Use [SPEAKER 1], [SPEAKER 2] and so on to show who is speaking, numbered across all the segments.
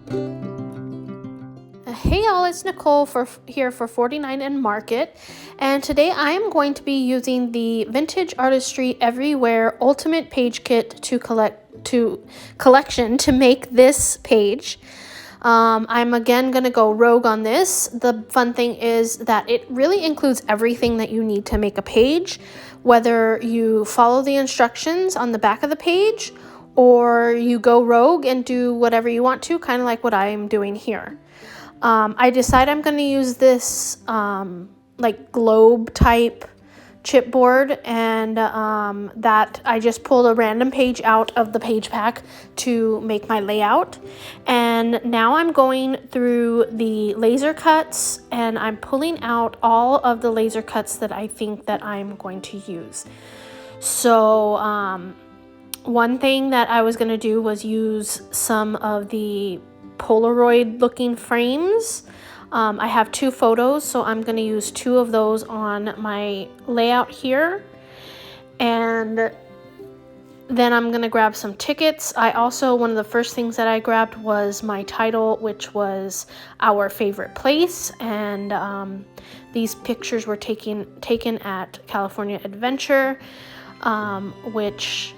[SPEAKER 1] Hey y'all, it's Nicole here for 49 and Market, and today I am going to be using the Vintage Artistry Everywhere Ultimate Page Kit collection to make this page. I'm again going to go rogue on this. The fun thing is that it really includes everything that you need to make a page, whether you follow the instructions on the back of the page or you go rogue and do whatever you want to, kind of like what I am doing here. I decide I'm going to use this like globe type chipboard, and that I just pulled a random page out of the page pack to make my layout. And now I'm going through the laser cuts and I'm pulling out all of the laser cuts that I think that I'm going to use. So one thing that I was going to do was use some of the Polaroid looking frames. I have 2 photos, so I'm going to use 2 of those on my layout here. And then I'm going to grab some tickets. One of the first things that I grabbed was my title, which was Our Favorite Place. And these pictures were taken at California Adventure, which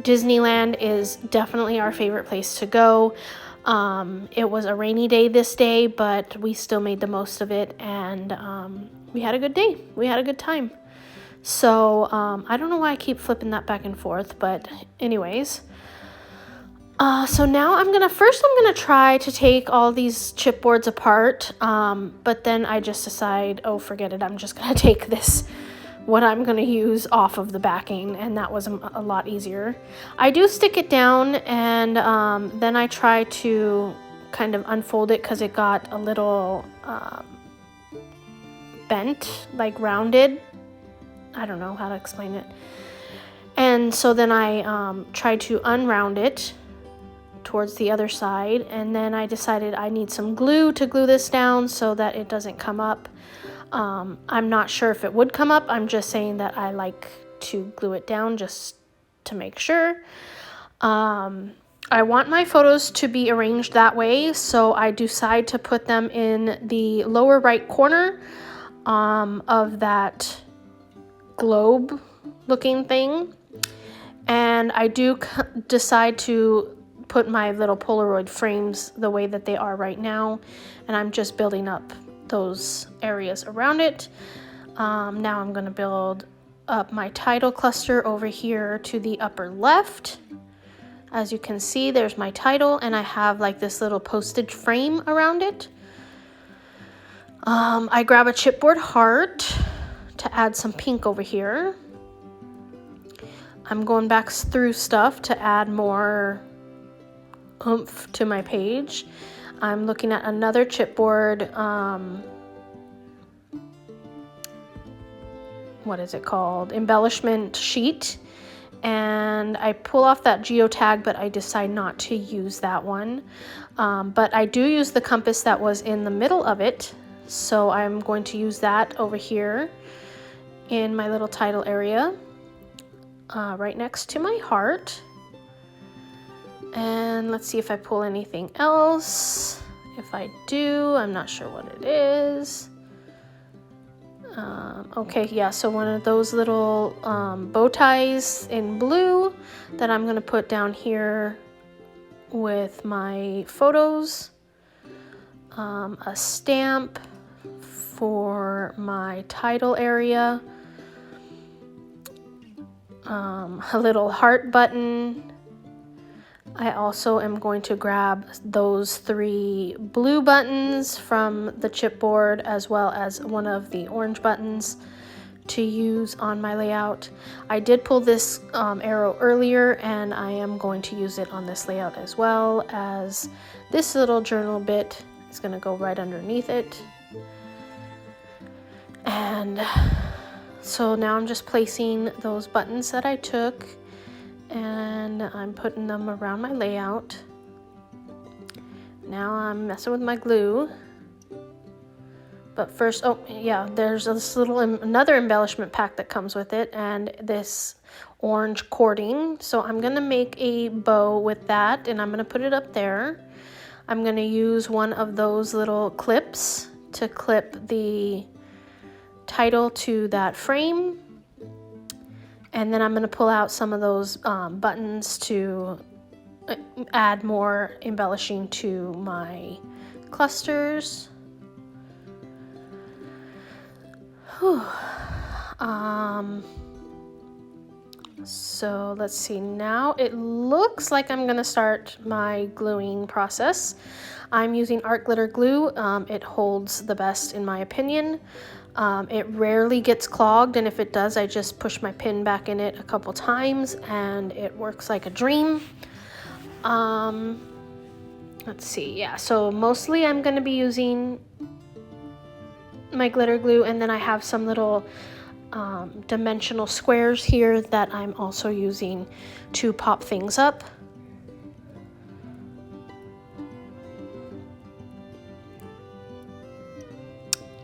[SPEAKER 1] Disneyland is definitely our favorite place to go. It was a rainy day this day, but we still made the most of it, and we had a good day. We had a good time. So I don't know why I keep flipping that back and forth, but anyways. So now I'm gonna try to take all these chipboards apart, but then I just decide, oh, forget it, I'm just gonna take what I'm going to use off of the backing, and that was a lot easier. I do stick it down, and then I try to kind of unfold it because it got a little bent, like rounded. I don't know how to explain it. And so then I tried to unround it towards the other side, and then I decided I need some glue to glue this down so that it doesn't come up. I'm not sure if it would come up. I'm just saying that I like to glue it down just to make sure. I want my photos to be arranged that way, so I decide to put them in the lower right corner of that globe looking thing. And I do decide to put my little Polaroid frames the way that they are right now, and I'm just building up those areas around it. Now I'm going to build up my title cluster over here to the upper left. As you can see, there's my title, and I have like this little postage frame around it. I grab a chipboard heart to add some pink over here. I'm going back through stuff to add more oomph to my page. I'm looking at another chipboard, what is it called? Embellishment sheet. And I pull off that geotag, but I decide not to use that one. But I do use the compass that was in the middle of it. So I'm going to use that over here in my little title area, right next to my heart. And let's see if I pull anything else. If I do, I'm not sure what it is. Okay, yeah, so one of those little bow ties in blue that I'm going to put down here with my photos. A stamp for my title area. A little heart button. I also am going to grab those 3 blue buttons from the chipboard, as well as one of the orange buttons to use on my layout. I did pull this arrow earlier, and I am going to use it on this layout, as well as this little journal bit is going to go right underneath it. And so now I'm just placing those buttons that I took, and I'm putting them around my layout. Now I'm messing with my glue. But first, oh yeah, there's this another embellishment pack that comes with it, and this orange cording. So I'm gonna make a bow with that, and I'm gonna put it up there. I'm going to use one of those little clips to clip the title to that frame. And then I'm going to pull out some of those buttons to add more embellishing to my clusters. Whew. So let's see, now it looks like I'm gonna start my gluing process. I'm using art glitter glue. It holds the best in my opinion. It rarely gets clogged, and if it does, I just push my pin back in it a couple times and it works like a dream. Let's see, yeah, so mostly I'm gonna be using my glitter glue, and then I have some little dimensional squares here that I'm also using to pop things up.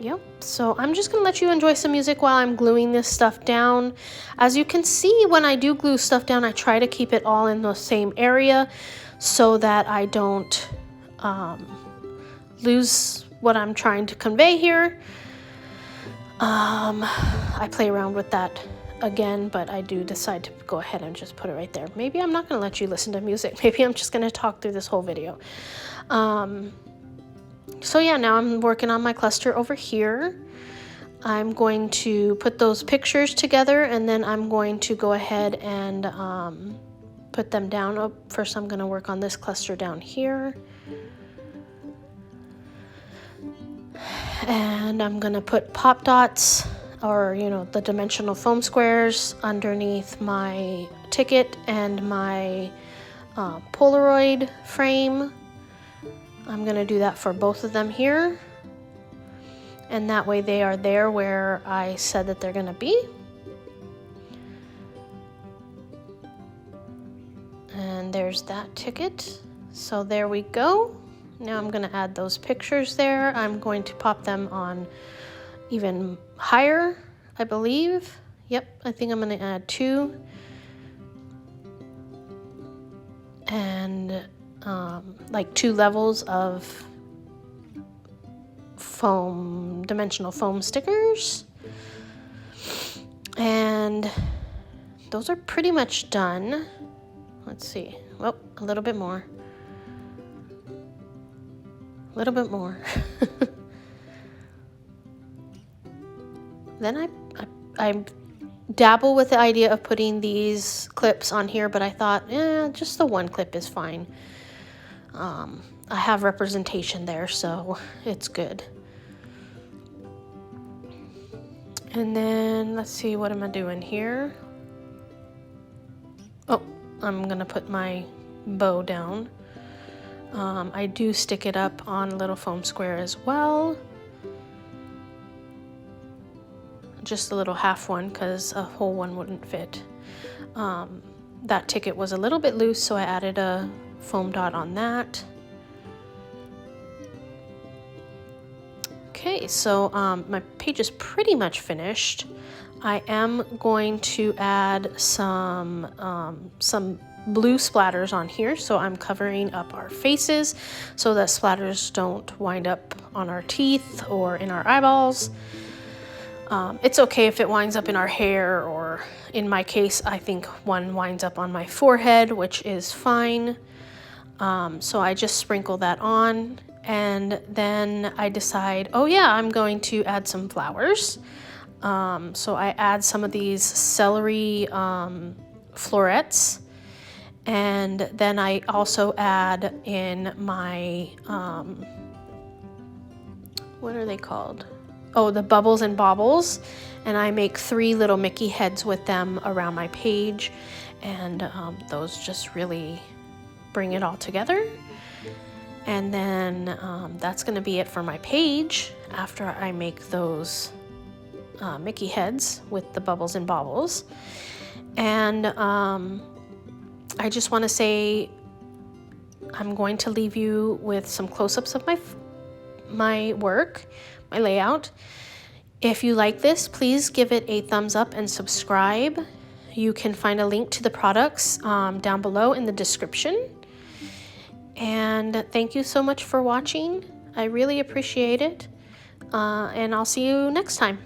[SPEAKER 1] Yep, so I'm just gonna let you enjoy some music while I'm gluing this stuff down. As you can see, when I do glue stuff down, I try to keep it all in the same area so that I don't lose what I'm trying to convey here. I play around with that again, but I do decide to go ahead and just put it right there. Maybe I'm not gonna let you listen to music. Maybe I'm just gonna talk through this whole video. So yeah, now I'm working on my cluster over here. I'm going to put those pictures together, and then I'm going to go ahead and put them down. Oh, first I'm gonna work on this cluster down here. And I'm gonna put pop dots, or the dimensional foam squares, underneath my ticket and my Polaroid frame. I'm gonna do that for both of them here, and that way they are there where I said that they're gonna be. And there's that ticket. So there we go. Now I'm gonna add those pictures there. I'm going to pop them on even higher, I believe. Yep, I think I'm gonna add 2. And like 2 levels of foam, dimensional foam stickers. And those are pretty much done. Let's see, oh, a little bit more. A little bit more. Then I dabble with the idea of putting these clips on here, but I thought, just the one clip is fine. I have representation there, so it's good. And then let's see, what am I doing here? Oh, I'm gonna put my bow down. I do stick it up on a little foam square as well. Just a little half one, because a whole one wouldn't fit. That ticket was a little bit loose, so I added a foam dot on that. Okay, so my page is pretty much finished. I am going to add some blue splatters on here, so I'm covering up our faces so that splatters don't wind up on our teeth or in our eyeballs. It's okay if it winds up in our hair, or in my case, I think one winds up on my forehead, which is fine. So I just sprinkle that on, and then I decide, oh yeah, I'm going to add some flowers. So I add some of these celery florets, and then I also add in my, what are they called? Oh, the bubbles and baubles, and I make 3 little Mickey heads with them around my page, and those just really bring it all together. And then that's gonna be it for my page after I make those Mickey heads with the bubbles and baubles. And I just want to say I'm going to leave you with some close-ups of my work, my layout. If you like this, please give it a thumbs up and subscribe. You can find a link to the products down below in the description. And thank you so much for watching. I really appreciate it. And I'll see you next time.